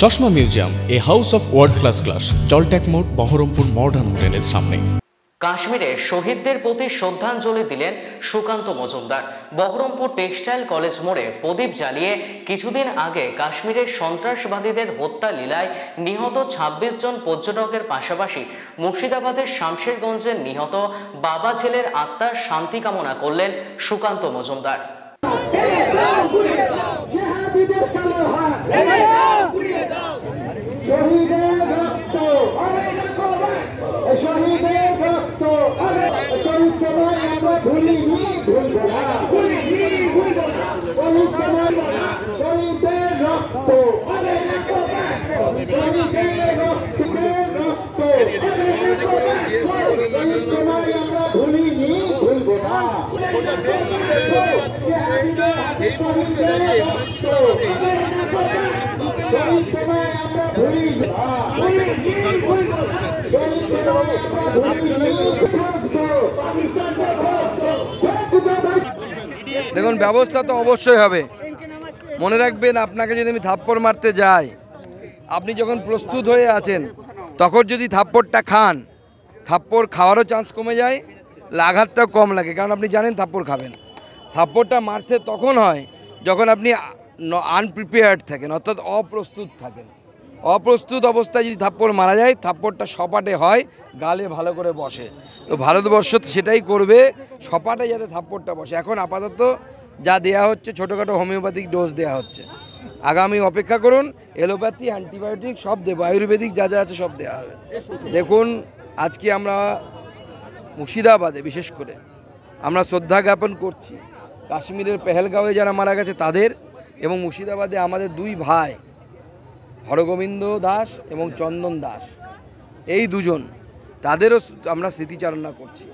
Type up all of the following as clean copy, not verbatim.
চশমা museum, a house of world class, জলট্যাক মোড়, বহরমপুর মডার্ন হোটেলের সামনে। কাশ্মীরে শহীদদের প্রতি শ্রদ্ধাঞ্জলি দিলেন সুকান্ত মজুমদার। বহরমপুর টেক্সটাইল কলেজ মোড়ে প্রদীপ জ্বালিয়ে কিছুদিন আগে কাশ্মীরের সন্ত্রাসবাদীদের হত্যা লীলায় নিহত ২৬ জন পর্যটকের পাশাপাশি মুর্শিদাবাদের শামশেরগঞ্জের নিহত বাবা ছেলের আত্মার শান্তি কামনা করলেন সুকান্ত মজুমদার। দেখুন, ব্যবস্থা তো অবশ্যই হবে। মনে রাখবেন, আপনাকে যদি আমি থাপ্পড় মারতে যাই, আপনি যখন প্রস্তুত হয়ে আছেন তখন যদি থাপ্পড়টা খান, থাপ্পড় খাওয়ারও চান্স কমে যায়, আঘাতটাও কম লাগে, কারণ আপনি জানেন থাপ্পড় খাবেন। থাপ্পড়টা মারতে তখন হয় যখন আপনি আনপ্রিপেয়ার্ড থাকেন, অর্থাৎ অপ্রস্তুত থাকেন। অপ্রস্তুত অবস্থায় যদি থাপ্পড় মারা যায়, থাপ্পড়টা সপাটে হয়, গালে ভালো করে বসে। তো ভারতবর্ষ সেটাই করবে, সপাটে যাতে থাপ্পড়টা বসে। এখন আপাতত যা দেয়া হচ্ছে ছোটোখাটো হোমিওপ্যাথিক ডোজ দেওয়া হচ্ছে। আগামী অপেক্ষা করুন, এলোপ্যাথি, অ্যান্টিবায়োটিক সব দেবো, আয়ুর্বেদিক যা যা আছে সব দেওয়া হবে। দেখুন, আজকে আমরা মুর্শিদাবাদে বিশেষ করে আমরা শ্রদ্ধা জ্ঞাপন করছি কাশ্মীরের পেহেলগাঁওয়ে যারা মারা গেছে তাদের, এবং মুর্শিদাবাদে আমাদের দুই ভাই হরগোবিন্দ দাস এবং চন্দন দাস, এই দুজন, তাদেরও আমরা স্মৃতিচারণা করছি।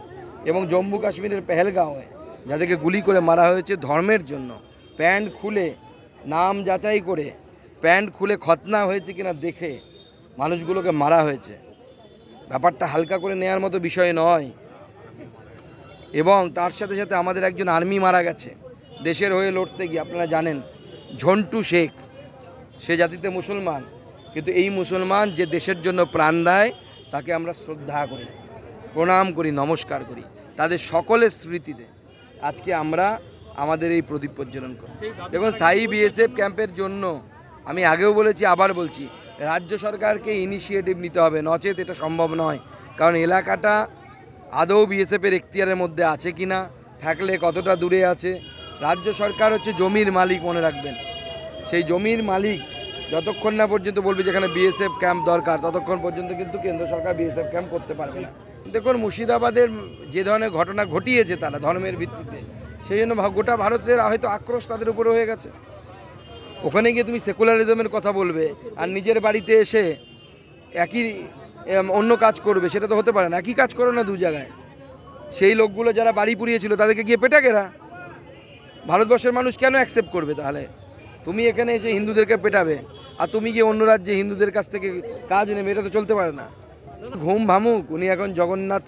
এবং জম্মু কাশ্মীরের পেহেলগাঁওয়ে যাদেরকে গুলি করে মারা হয়েছে ধর্মের জন্য, প্যান্ট খুলে নাম যাচাই করে প্যান্ট খুলে খতনা হয়েছে কিনা দেখে মানুষগুলোকে মারা হয়েছে। ব্যাপারটা হালকা করে নেওয়ার মতো বিষয় নয়। এবং তার সাথে সাথে আমাদের একজন আর্মি মারা গেছে দেশের হয়ে লড়তে গিয়ে, আপনারা জানেন, ঝন্টু শেখ। সে জাতিতে মুসলমান, কিন্তু এই মুসলমান যে দেশের জন্য প্রাণ দেয় তাকে আমরা শ্রদ্ধা করি, প্রণাম করি, নমস্কার করি। তাদের সকলের স্মৃতিতে আজকে আমরা আমাদের এই প্রদীপ প্রজ্বলন করি। দেখুন, স্থায়ী বিএসএফ ক্যাম্পের জন্য আমি আগেও বলেছি, আবার বলছি, রাজ্য সরকারকে ইনিশিয়েটিভ নিতে হবে, নচেত এটা সম্ভব নয়। কারণ এলাকাটা আদৌ বিএসএফের এখতিয়ারের মধ্যে আছে কি না, থাকলে কতটা দূরে আছে। রাজ্য সরকার হচ্ছে জমির মালিক, মনে রাখবেন। সেই জমির মালিক যতক্ষণ না পর্যন্ত বলবে যেখানে বিএসএফ ক্যাম্প দরকার, ততক্ষণ পর্যন্ত কিন্তু কেন্দ্র সরকার বিএসএফ ক্যাম্প করতে পারবে না। দেখুন, মুর্শিদাবাদের যে ধরনের ঘটনা ঘটিয়েছে তারা ধর্মের ভিত্তিতে, সেই জন্য গোটা ভারতের হয়তো আক্রোশ তাদের উপরে হয়ে গেছে। ওখানে গিয়ে তুমি সেকুলারিজমের কথা বলবে আর নিজের বাড়িতে এসে একই অন্য কাজ করবে, সেটা তো হতে পারে না। একই কাজ করো না দু জায়গায়। সেই লোকগুলো যারা বাড়ি পুড়িয়েছিল তাদেরকে গিয়ে পেটাকেরা ভারতবর্ষের মানুষ কেন অ্যাকসেপ্ট করবে? তাহলে তুমি এখানে এসে হিন্দুদেরকে পেটাবে আর তুমি গিয়ে অন্য রাজ্যে হিন্দুদের কাছ থেকে কাজ নেবে, এটা তো চলতে পারে না। ঘুম ভামুক, উনি এখন জগন্নাথ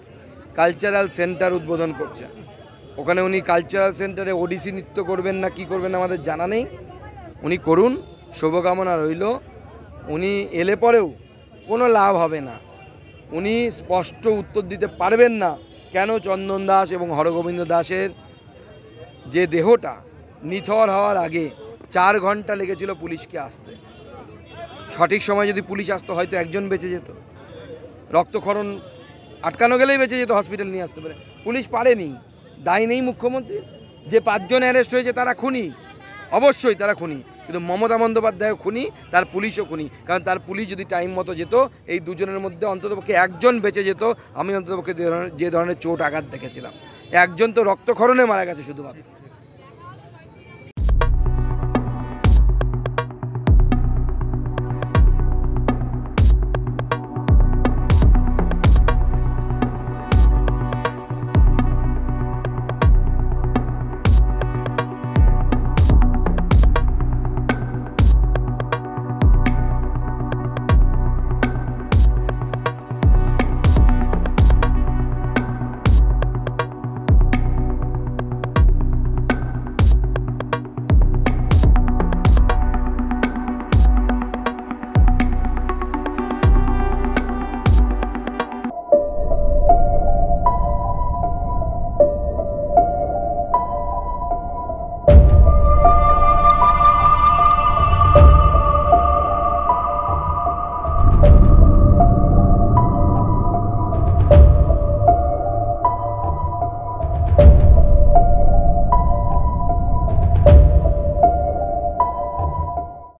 কালচারাল সেন্টার উদ্বোধন করছেন। ওখানে উনি কালচারাল সেন্টারে ওডিসি নৃত্য করবেন না কি করবেন না আমাদের জানা নেই, উনি করুন, শুভকামনা রইল। উনি এলে পরেও কোনো লাভ হবে না, উনি স্পষ্ট উত্তর দিতে পারবেন না কেন চন্দন দাস এবং হরগোবিন্দ দাসের যে দেহটা নিথর হওয়ার আগে 4 ঘন্টা লেগেছিল পুলিশকে আসতে। সঠিক সময় যদি পুলিশ আসতো হয়তো একজন বেঁচে যেত, রক্তক্ষরণ আটকানো গেলেই বেঁচে যেত, হসপিটাল নিয়ে আসতে পারে। পুলিশ পারেনি, দায়ী নেই মুখ্যমন্ত্রী। যে 5 জন অ্যারেস্ট হয়েছে তারা খুনি, অবশ্যই তারা খুনি, কিন্তু মমতা বন্দ্যোপাধ্যায়ও খুনি, তার পুলিশও খুনি। কারণ তার পুলিশ যদি টাইম মতো যেত, এই দুজনের মধ্যে অন্ততপক্ষে একজন বেঁচে যেত। আমি অন্ততপক্ষে যে ধরনের চোট আঘাত দেখেছিলাম, একজন তো রক্তক্ষরণে মারা গেছে শুধুমাত্র।